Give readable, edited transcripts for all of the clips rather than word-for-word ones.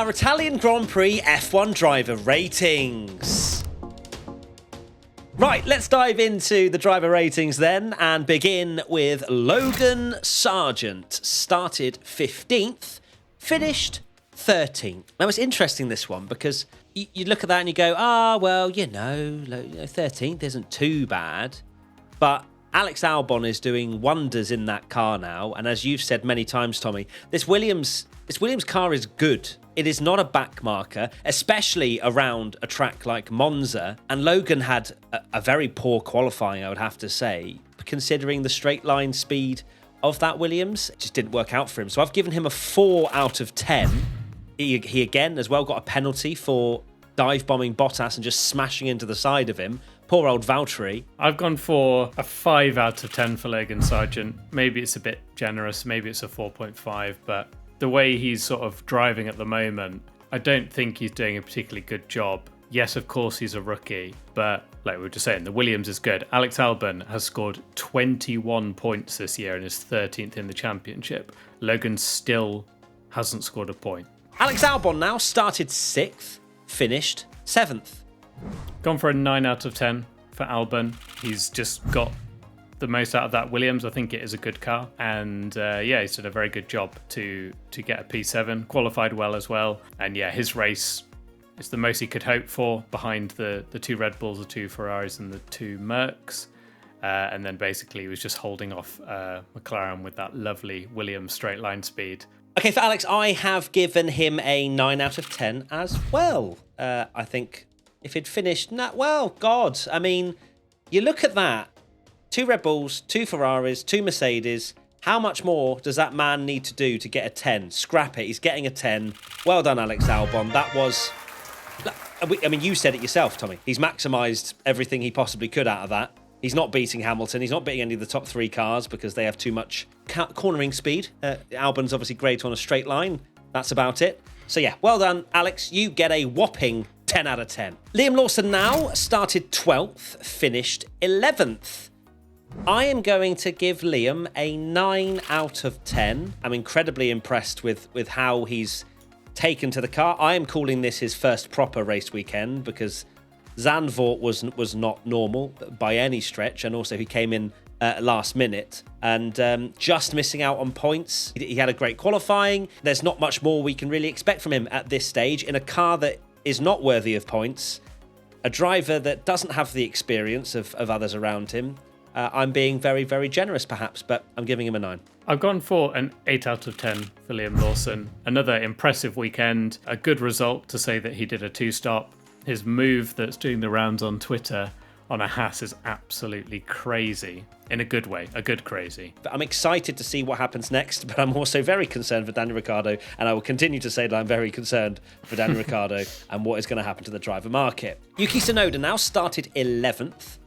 Our Italian Grand Prix F1 driver ratings. Right, let's dive into the driver ratings then and begin with Logan Sargent. Started 15th, finished 13th. Now, it's interesting, this one, because you look at that and you go, 13th isn't too bad. But Alex Albon is doing wonders in that car now. And as you've said many times, Tommy, this Williams car is good. It is not a backmarker, especially around a track like Monza. And Logan had a very poor qualifying, I would have to say, considering the straight line speed of that Williams. It just didn't work out for him. So I've given him a 4 out of 10. He again as well got a penalty for dive bombing Bottas and just smashing into the side of him. Poor old Valtteri. I've gone for a 5 out of 10 for Logan Sargent. Maybe it's a bit generous. Maybe it's a 4.5, but the way he's sort of driving at the moment, I don't think he's doing a particularly good job. Yes, of course, he's a rookie, but like we were just saying, the Williams is good. Alex Albon has scored 21 points this year and is 13th in the championship. Logan still hasn't scored a point. Alex Albon now started 6th, finished 7th. Gone for a 9 out of 10 for Albon. He's just got the most out of that Williams. I think it is a good car, and he's done a very good job to get a P7. Qualified well as well, and his race is the most he could hope for, behind the 2 Red Bulls, the 2 Ferraris, and the 2 Mercs. And then basically he was just holding off McLaren with that lovely Williams straight line speed. Okay, for Alex, I have given him a 9 out of 10 as well. I think if he'd finished, I mean, you look at that. 2 Red Bulls, 2 Ferraris, 2 Mercedes. How much more does that man need to do to get a 10? Scrap it. He's getting a 10. Well done, Alex Albon. That was... I mean, you said it yourself, Tommy. He's maximised everything he possibly could out of that. He's not beating Hamilton. He's not beating any of the top 3 cars because they have too much cornering speed. Albon's obviously great on a straight line. That's about it. So well done, Alex. You get a whopping 10 out of 10. Liam Lawson now started 12th, finished 11th. I am going to give Liam a 9 out of 10. I'm incredibly impressed with how he's taken to the car. I am calling this his first proper race weekend because Zandvoort was not normal by any stretch, and also he came in last minute and just missing out on points. He had a great qualifying. There's not much more we can really expect from him at this stage in a car that is not worthy of points, a driver that doesn't have the experience of others around him. I'm being very, very generous, perhaps, but I'm giving him a 9. I've gone for an 8 out of 10 for Liam Lawson. Another impressive weekend, a good result to say that he did a 2-stop. His move that's doing the rounds on Twitter on a Haas is absolutely crazy, in a good way, a good crazy. But I'm excited to see what happens next, but I'm also very concerned for Daniel Ricciardo, and I will continue to say that I'm very concerned for Daniel Ricciardo and what is going to happen to the driver market. Yuki Tsunoda now started 11th.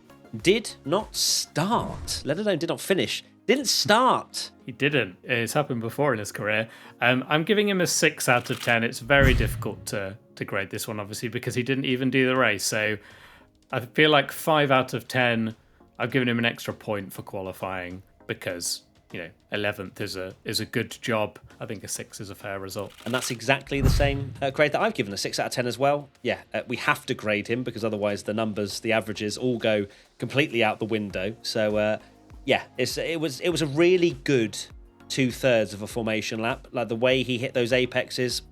Did not start, let alone did not finish. Didn't start. He didn't. It's happened before in his career. I'm giving him a 6 out of 10. It's very difficult to grade this one, obviously, because he didn't even do the race. So I feel like 5 out of 10. I've given him an extra point for qualifying because 11th is a good job. I think a 6 is a fair result. And that's exactly the same grade that I've given, a 6 out of 10 as well. We have to grade him because otherwise the numbers, the averages all go completely out the window. So it was a really good 2/3 of a formation lap. Like the way he hit those apexes,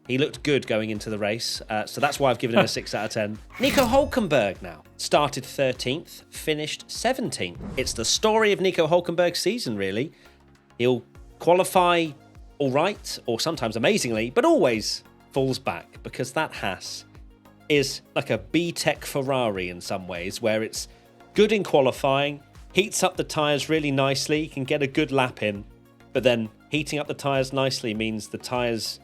he looked good going into the race. So that's why I've given him a 6 out of 10. Nico Hülkenberg now started 13th, finished 17th. It's the story of Nico Hülkenberg's season, really. He'll qualify all right, or sometimes amazingly, but always falls back because that Haas is like a B-Tech Ferrari in some ways, where it's good in qualifying, heats up the tyres really nicely, can get a good lap in, but then heating up the tyres nicely means the tyres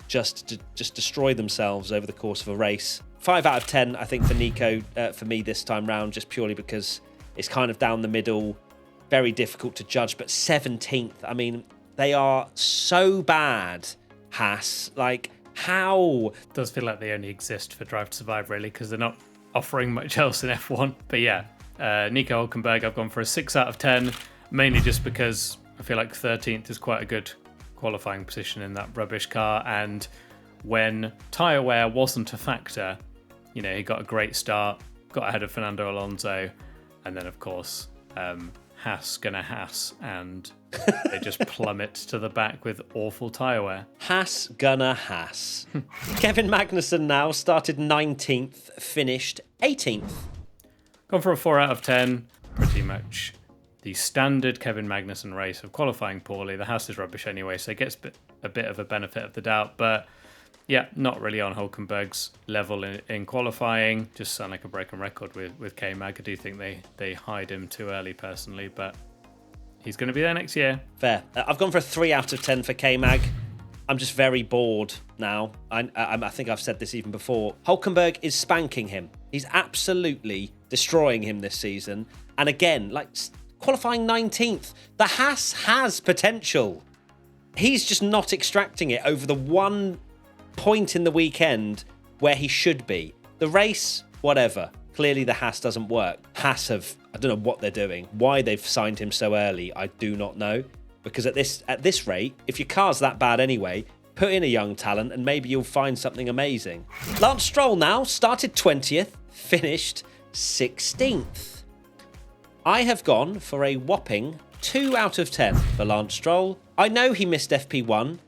just destroy themselves over the course of a race. 5 out of 10, I think, for Nico, for me this time round, just purely because it's kind of down the middle, very difficult to judge, but 17th, I mean, they are so bad, Haas. Like, how? It does feel like they only exist for Drive to Survive, really, because they're not offering much else in F1. But Nico Hülkenberg, I've gone for a 6 out of 10, mainly just because I feel like 13th is quite a good qualifying position in that rubbish car, and when tyre wear wasn't a factor, you know, he got a great start, got ahead of Fernando Alonso, and then, of course, Haas gonna Haas, and they just plummet to the back with awful tyre wear. Haas gonna Haas. Kevin Magnussen now started 19th, finished 18th. Gone for a 4 out of 10, pretty much the standard Kevin Magnussen race of qualifying poorly. The Haas is rubbish anyway, so it gets a bit of a benefit of the doubt, but yeah, not really on Hülkenberg's level in qualifying. Just sound like a broken record with K-Mag. I do think they hide him too early personally, but he's going to be there next year. Fair. I've gone for a 3 out of 10 for K-Mag. I'm just very bored now. I think I've said this even before. Hülkenberg is spanking him. He's absolutely destroying him this season. And again, like qualifying 19th, the Haas has potential. He's just not extracting it over the one point in the weekend where he should be. The race, whatever. Clearly the Haas doesn't work. Haas I don't know what they're doing. Why they've signed him so early, I do not know. Because at this rate, if your car's that bad anyway, put in a young talent and maybe you'll find something amazing. Lance Stroll now started 20th, finished 16th. I have gone for a whopping 2 out of 10 for Lance Stroll. I know he missed FP1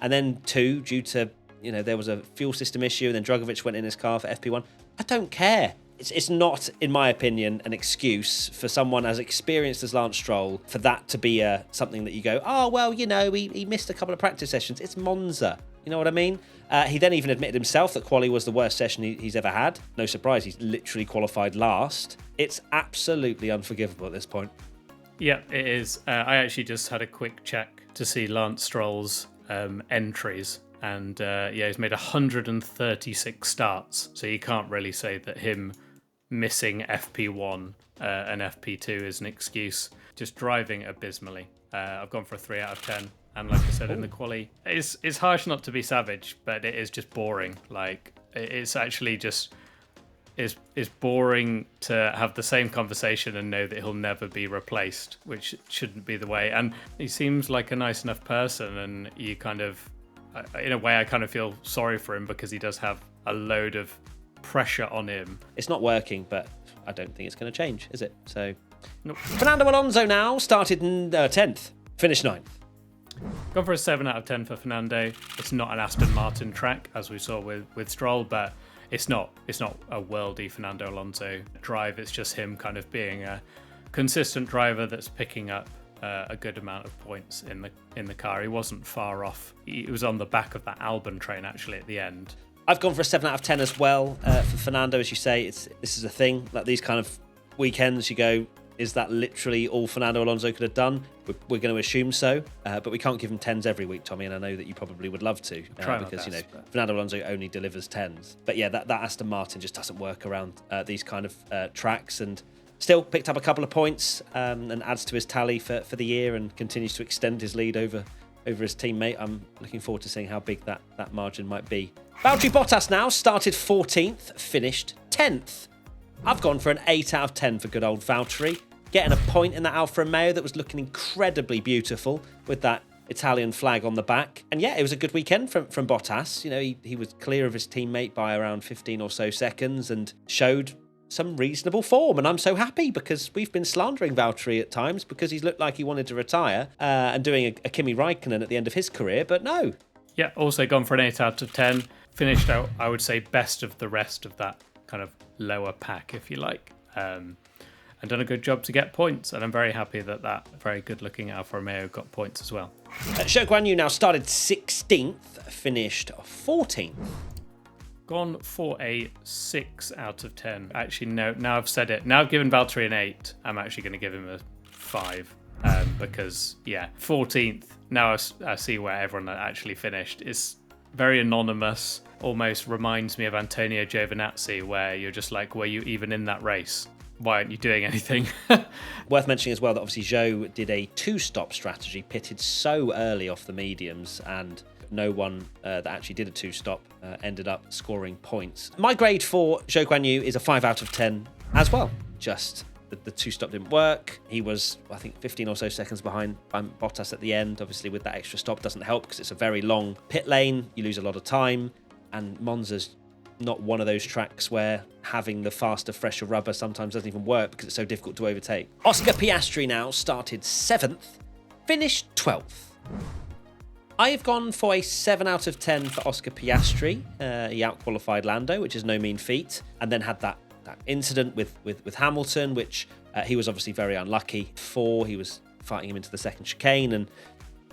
and then 2 due to, you know, there was a fuel system issue and then Drugovich went in his car for FP1. I don't care. It's not, in my opinion, an excuse for someone as experienced as Lance Stroll for that to be something that you go, oh, well, you know, he missed a couple of practice sessions. It's Monza. You know what I mean? He then even admitted himself that quali was the worst session he's ever had. No surprise, he's literally qualified last. It's absolutely unforgivable at this point. Yeah, it is. I actually just had a quick check to see Lance Stroll's entries. And he's made 136 starts. So you can't really say that him missing FP1 and FP2 is an excuse. Just driving abysmally. I've gone for a 3 out of 10. And like I said in the quali, it's harsh not to be savage, but it is just boring. Like, it's actually just... It's boring to have the same conversation and know that he'll never be replaced, which shouldn't be the way. And he seems like a nice enough person, and you kind of... In a way, I kind of feel sorry for him because he does have a load of pressure on him. It's not working, but I don't think it's going to change, is it? So, nope. Fernando Alonso now started 10th, finished 9th. Gone for a 7 out of 10 for Fernando. It's not an Aston Martin track, as we saw with Stroll, but it's not a worldy Fernando Alonso drive. It's just him kind of being a consistent driver that's picking up a good amount of points in the car. He wasn't far off. He was on the back of that Albon train actually at the end. I've gone for a 7 out of 10 as well for Fernando. As you say, this is a thing. Like these kind of weekends, you go, is that literally all Fernando Alonso could have done? We're going to assume so, but we can't give him 10s every week, Tommy, and I know that you probably would love to because you know Fernando Alonso only delivers 10s. But yeah, that Aston Martin just doesn't work around these kind of tracks, and still picked up a couple of points and adds to his tally for the year and continues to extend his lead over his teammate. I'm looking forward to seeing how big that margin might be. Valtteri Bottas now started 14th, finished 10th. I've gone for an 8 out of 10 for good old Valtteri, getting a point in that Alfa Romeo that was looking incredibly beautiful with that Italian flag on the back. And yeah, it was a good weekend from Bottas. You know, he was clear of his teammate by around 15 or so seconds and showed some reasonable form, and I'm so happy because we've been slandering Valtteri at times because he's looked like he wanted to retire and doing a Kimi Räikkönen at the end of his career, but no. Yeah, also gone for an 8 out of 10. Finished out, I would say, best of the rest of that kind of lower pack, if you like, and done a good job to get points, and I'm very happy that very good-looking Alfa Romeo got points as well. Zhou Guanyu now started 16th, finished 14th. Gone for a 6 out of 10. Actually, no, now I've said it. Now I've given Valtteri an 8. I'm actually going to give him a 5 because, yeah, 14th. Now I see where everyone actually finished. It's very anonymous, almost reminds me of Antonio Giovinazzi, where you're just like, were you even in that race? Why aren't you doing anything? Worth mentioning as well that obviously Zhou did a 2-stop strategy, pitted so early off the mediums, and no one that actually did a 2-stop ended up scoring points. My grade for Zhou Guanyu is a 5 out of 10 as well. Just the two-stop didn't work. He was, I think, 15 or so seconds behind Bottas at the end. Obviously, with that extra stop doesn't help because it's a very long pit lane. You lose a lot of time. And Monza's not one of those tracks where having the faster, fresher rubber sometimes doesn't even work because it's so difficult to overtake. Oscar Piastri now started 7th, finished 12th. I have gone for a 7 out of 10 for Oscar Piastri. He outqualified Lando, which is no mean feat, and then had that incident with Hamilton, which he was obviously very unlucky for. He was fighting him into the second chicane, and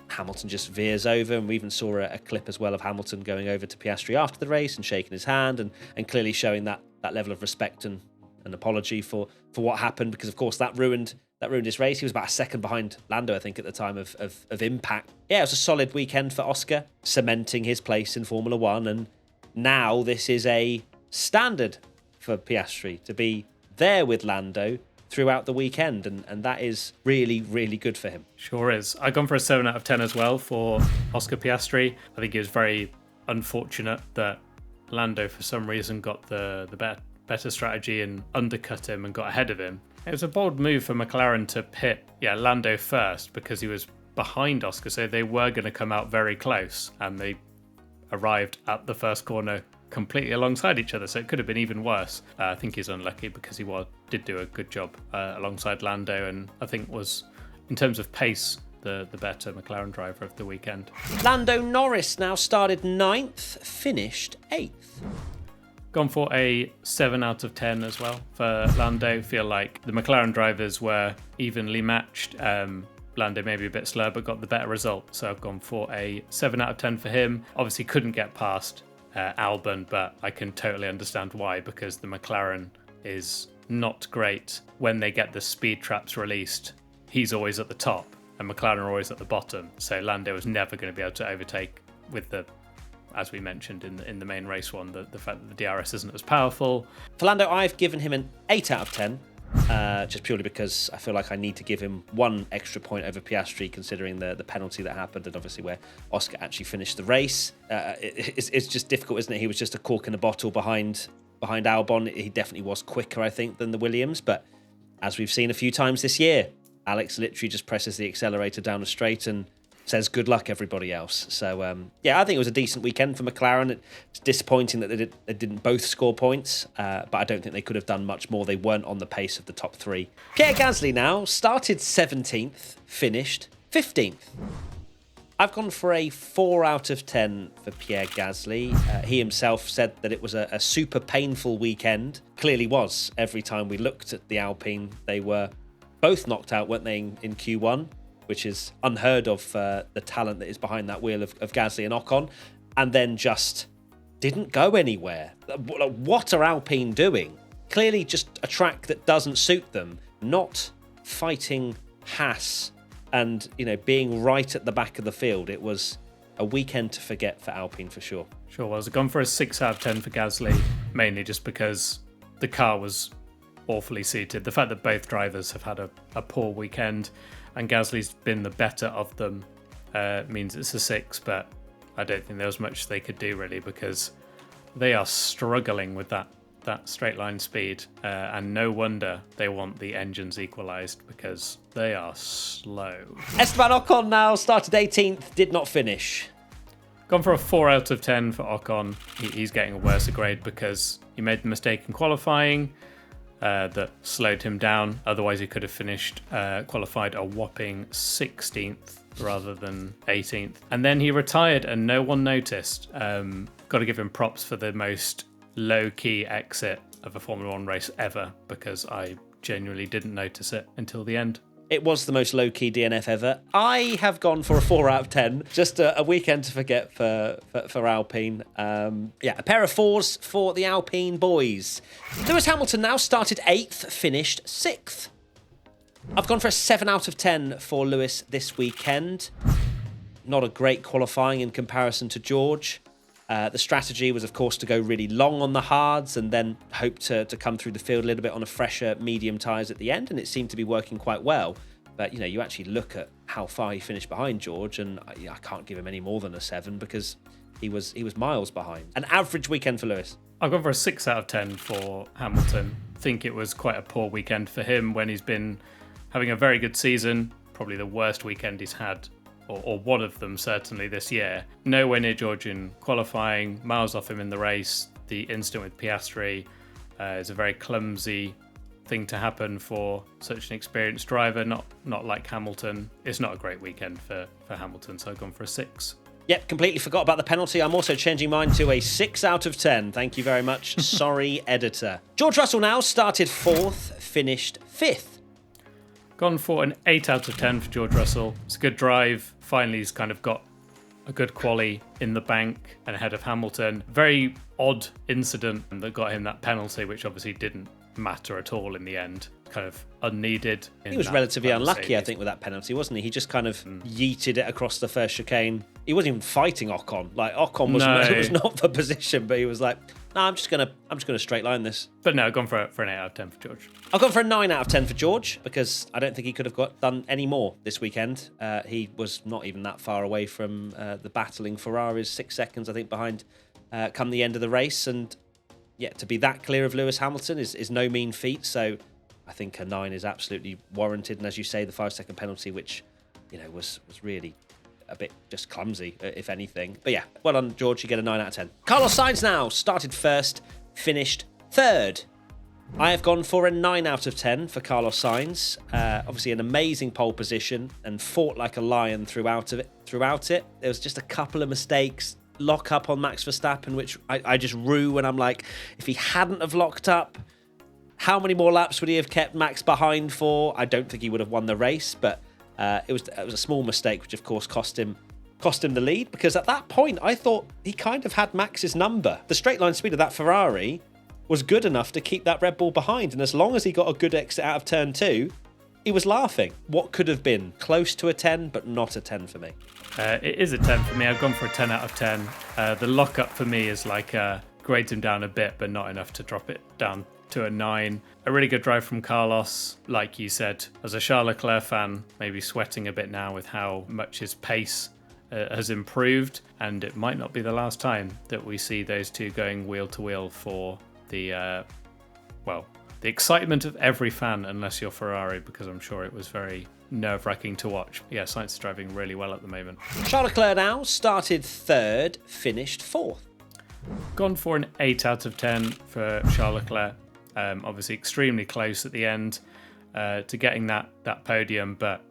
Hamilton just veers over, and we even saw a clip as well of Hamilton going over to Piastri after the race and shaking his hand and clearly showing that level of respect and an apology for what happened, because of course that ruined his race. He was about a second behind Lando, I think, at the time of impact. Yeah, it was a solid weekend for Oscar, cementing his place in Formula One, and now this is a standard for Piastri to be there with Lando throughout the weekend, and that is really, really good for him. Sure is. I've gone for a 7 out of 10 as well for Oscar Piastri. I think it was very unfortunate that Lando, for some reason, got the better strategy and undercut him and got ahead of him. It was a bold move for McLaren to pit Lando first because he was behind Oscar, so they were going to come out very close, and they arrived at the first corner completely alongside each other, so it could have been even worse. I think he's unlucky because he did do a good job alongside Lando, and I think was, in terms of pace, the better McLaren driver of the weekend. Lando Norris now started 9th, finished 8th. Gone for a 7 out of 10 as well for Lando. Feel like the McLaren drivers were evenly matched. Lando maybe a bit slower, but got the better result. So I've gone for a 7 out of 10 for him. Obviously couldn't get past Albon, but I can totally understand why, because the McLaren is not great when they get the speed traps released. He's always at the top and McLaren are always at the bottom. So Lando was never going to be able to overtake with the, as we mentioned in the main race one, the fact that the DRS isn't as powerful. For Lando, I've given him an 8 out of 10. Just purely because I feel like I need to give him one extra point over Piastri, considering the penalty that happened and obviously where Oscar actually finished the race. It's just difficult, isn't it? He was just a cork in a bottle behind Albon. He definitely was quicker, I think, than the Williams. But as we've seen a few times this year, Alex literally just presses the accelerator down the straight and says good luck everybody else. So I think it was a decent weekend for McLaren. It's disappointing that they didn't both score points, but I don't think they could have done much more. They weren't on the pace of the top three. Pierre Gasly now started 17th, finished 15th. I've gone for a 4 out of 10 for Pierre Gasly. He himself said that it was a super painful weekend. Clearly was. Every time we looked at the Alpine, they were both knocked out, weren't they, in Q1, which is unheard of for the talent that is behind that wheel of Gasly and Ocon, and then just didn't go anywhere. What are Alpine doing? Clearly just a track that doesn't suit them, not fighting Haas and, being right at the back of the field. It was a weekend to forget for Alpine for sure. Sure was. I've gone for a 6 out of 10 for Gasly, mainly just because the car was awfully suited. The fact that both drivers have had a poor weekend and Gasly's been the better of them means it's a 6, but I don't think there was much they could do really, because they are struggling with that straight line speed, and no wonder they want the engines equalised, because they are slow. Esteban Ocon now started 18th, did not finish. Gone for a 4 out of 10 for Ocon. He's getting a worse grade because he made the mistake in qualifying that slowed him down. Otherwise, he could have finished qualified a whopping 16th rather than 18th. And then he retired and no one noticed. Got to give him props for the most low-key exit of a Formula 1 race ever, because I genuinely didn't notice it until the end. It was the most low-key DNF ever. I have gone for a 4 out of 10. Just a weekend to forget for Alpine. A pair of 4s for the Alpine boys. Lewis Hamilton now started 8th, finished 6th. I've gone for a 7 out of 10 for Lewis this weekend. Not a great qualifying in comparison to George. The strategy was, of course, to go really long on the hards and then hope to come through the field a little bit on a fresher medium tyres at the end, and it seemed to be working quite well. But, you actually look at how far he finished behind George, and I can't give him any more than a 7 because he was miles behind. An average weekend for Lewis. I've gone for a 6 out of 10 for Hamilton. think it was quite a poor weekend for him when he's been having a very good season, probably the worst weekend he's had, or one of them certainly this year. Nowhere near George in qualifying, miles off him in the race. The incident with Piastri is a very clumsy thing to happen for such an experienced driver, not like Hamilton. It's not a great weekend for Hamilton, so I've gone for a 6. Yep, completely forgot about the penalty. I'm also changing mine to a 6 out of 10. Thank you very much. Sorry, editor. George Russell now started 4th, finished 5th. Gone for an 8 out of 10 for George Russell. It's a good drive. Finally, he's kind of got a good quali in the bank and ahead of Hamilton. Very odd incident that got him that penalty, which obviously didn't matter at all in the end. Kind of unneeded. He was relatively unlucky, I think, with that penalty, wasn't he? He just kind of yeeted it across the first chicane. He wasn't even fighting Ocon. Like, Ocon was not for position, but he was like, no, I'm just gonna straight line this. But no, I've gone for an 8 out of 10 for George. I've gone for a 9 out of 10 for George because I don't think he could have done any more this weekend. He was not even that far away from the battling Ferraris, 6 seconds, I think, behind come the end of the race. And yeah, to be that clear of Lewis Hamilton is no mean feat. So I think a 9 is absolutely warranted. And as you say, the 5-second penalty, which, you know, was really a bit just clumsy, if anything. But yeah, well done, George. You get a 9 out of 10. Carlos Sainz now started 1st, finished 3rd. I have gone for a 9 out of 10 for Carlos Sainz. Obviously an amazing pole position and fought like a lion throughout it. There was just a couple of mistakes. Lock up on Max Verstappen, which I just rue when I'm like, if he hadn't have locked up, how many more laps would he have kept Max behind for? I don't think he would have won the race, but it was a small mistake, which of course cost him the lead, because at that point I thought he kind of had Max's number. The straight line speed of that Ferrari was good enough to keep that Red Bull behind, and as long as he got a good exit out of turn 2, he was laughing. What could have been close to a 10, but not a 10 for me. It is a 10 for me. I've gone for a 10 out of 10. The lock-up for me is like grades him down a bit, but not enough to drop it down to a 9. A really good drive from Carlos. Like you said, as a Charles Leclerc fan, maybe sweating a bit now with how much his pace has improved, and it might not be the last time that we see those two going wheel to wheel for the excitement of every fan, unless you're Ferrari, because I'm sure it was very nerve-wracking to watch. Yeah, Sainz is driving really well at the moment. Charles Leclerc now started 3rd, finished 4th. Gone for an 8 out of 10 for Charles Leclerc. Obviously extremely close at the end to getting that podium, but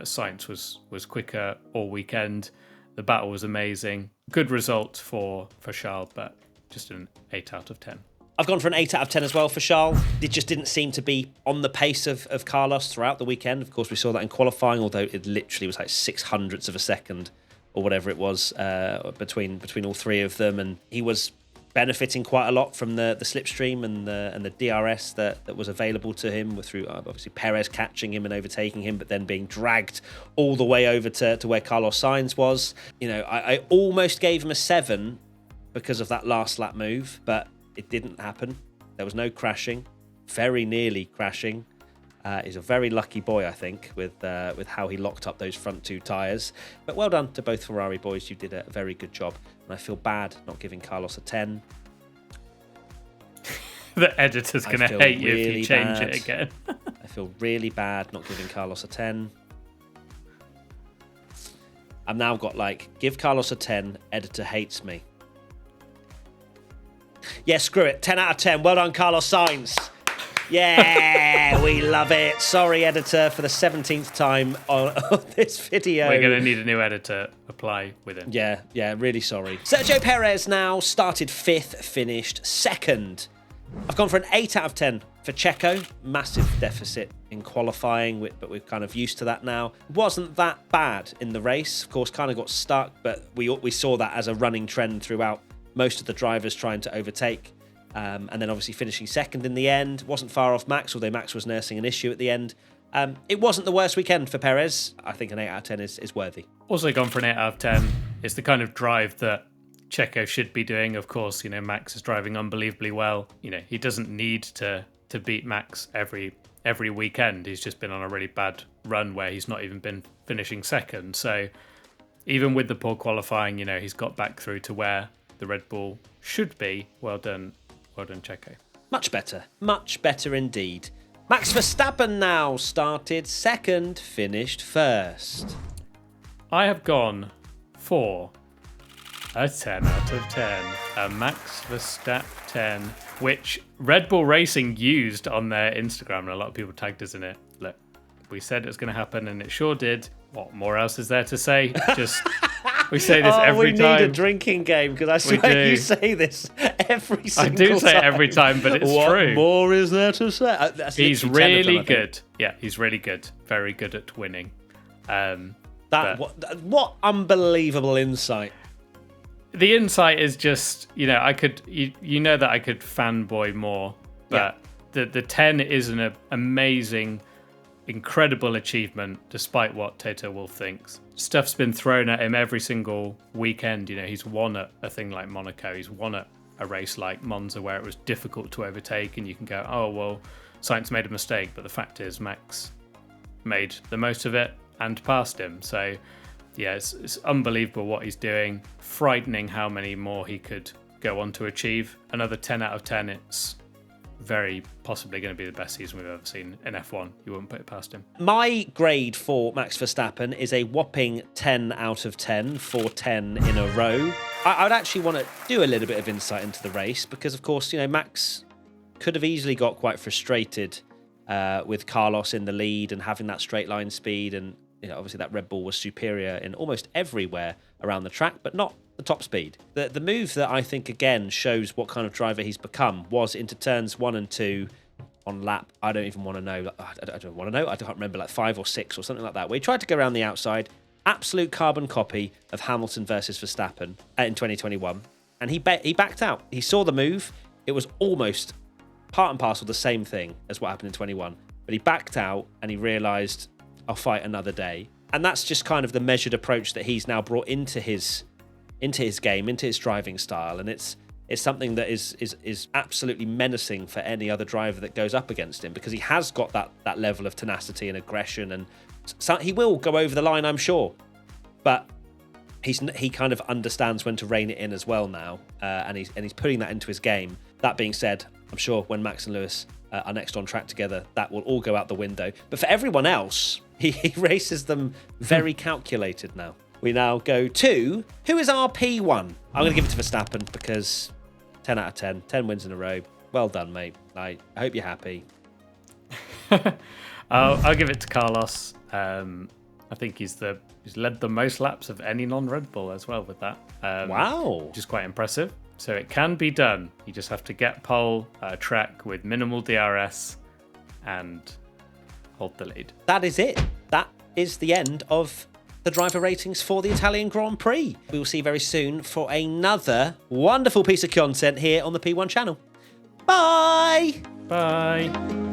Sainz was quicker all weekend. The battle was amazing. Good result for Charles, but just an 8 out of 10. I've gone for an 8 out of 10 as well for Charles. It just didn't seem to be on the pace of Carlos throughout the weekend. Of course, we saw that in qualifying, although it literally was like 600ths of a second or whatever it was between all three of them. And he was benefiting quite a lot from the slipstream and the DRS that was available to him through obviously Perez catching him and overtaking him, but then being dragged all the way over to where Carlos Sainz was. You know, I almost gave him a 7 because of that last lap move, but it didn't happen. There was no crashing, very nearly crashing. He's a very lucky boy, I think, with how he locked up those front 2 tyres. But well done to both Ferrari boys. You did a very good job. And I feel bad not giving Carlos a 10. The editor's going to hate you if you change it again. I feel really bad not giving Carlos a 10. I've now got give Carlos a 10, editor hates me. Yeah, screw it. 10 out of 10. Well done, Carlos Sainz. Yeah, we love it. Sorry, editor, for the 17th time on this video. We're going to need a new editor apply with him. Yeah, really sorry. Sergio Perez now started 5th, finished 2nd. I've gone for an 8 out of 10 for Checo. Massive deficit in qualifying, but we're kind of used to that now. Wasn't that bad in the race. Of course, kind of got stuck, but we saw that as a running trend throughout. Most of the drivers trying to overtake, and then obviously finishing 2nd in the end. Wasn't far off Max, although Max was nursing an issue at the end. It wasn't the worst weekend for Perez. I think an 8 out of 10 is worthy. Also gone for an 8 out of 10. It's the kind of drive that Checo should be doing. Of course, Max is driving unbelievably well. He doesn't need to beat Max every weekend. He's just been on a really bad run where he's not even been finishing 2nd. So even with the poor qualifying, he's got back through to where the Red Bull should be. Well done, Checo. Much better indeed. Max Verstappen now started second, finished first. I have gone for a 10 out of 10. A Max Verstappen 10, which Red Bull Racing used on their Instagram, and a lot of people tagged us in it. Look, we said it was going to happen, and it sure did. What more else is there to say? Just we say this every time. We need a drinking game, because I swear you say this every single time. I do say it every time, but it's true. What more is there to say? He's really good. Yeah, he's really good. Very good at winning. What unbelievable insight. The insight is just, I could, that I could fanboy more, but the 10 is an amazing, incredible achievement, despite what Toto Wolff thinks. Stuff's been thrown at him every single weekend. He's won at a thing like Monaco. He's won at a race like Monza, where it was difficult to overtake, and you can go, oh, well, Sainz made a mistake. But the fact is, Max made the most of it and passed him. So, yeah, it's unbelievable what he's doing. Frightening how many more he could go on to achieve. Another 10 out of 10. It's very possibly going to be the best season we've ever seen in F1. You wouldn't put it past him. My grade for Max Verstappen is a whopping 10 out of 10 for 10 in a row. I would actually want to do a little bit of insight into the race because, of course, Max could have easily got quite frustrated with Carlos in the lead and having that straight line speed, and obviously that Red Bull was superior in almost everywhere around the track, but not the top speed. The move that I think, again, shows what kind of driver he's become was into turns 1 and 2 on lap, I don't even want to know. I don't want to know. I can't remember, like 5 or 6 or something like that, where he tried to go around the outside. Absolute carbon copy of Hamilton versus Verstappen in 2021. And he backed out. He saw the move. It was almost part and parcel the same thing as what happened in 21. But he backed out and he realised, I'll fight another day. And that's just kind of the measured approach that he's now brought into his game, into his driving style. And it's something that is absolutely menacing for any other driver that goes up against him, because he has got that level of tenacity and aggression, and so he will go over the line, I'm sure. But he kind of understands when to rein it in as well now, and he's putting that into his game. That being said, I'm sure when Max and Lewis are next on track together, that will all go out the window. But for everyone else, he races them very calculated now. We now go to, who is RP1? I'm going to give it to Verstappen because 10 out of 10, 10 wins in a row. Well done, mate. I hope you're happy. I'll give it to Carlos. I think he's led the most laps of any non-Red Bull as well with that. Wow. Which is quite impressive. So it can be done. You just have to get pole track with minimal DRS and hold the lead. That is it. That is the end of the driver ratings for the Italian Grand Prix. We will see you very soon for another wonderful piece of content here on the P1 channel. Bye! Bye!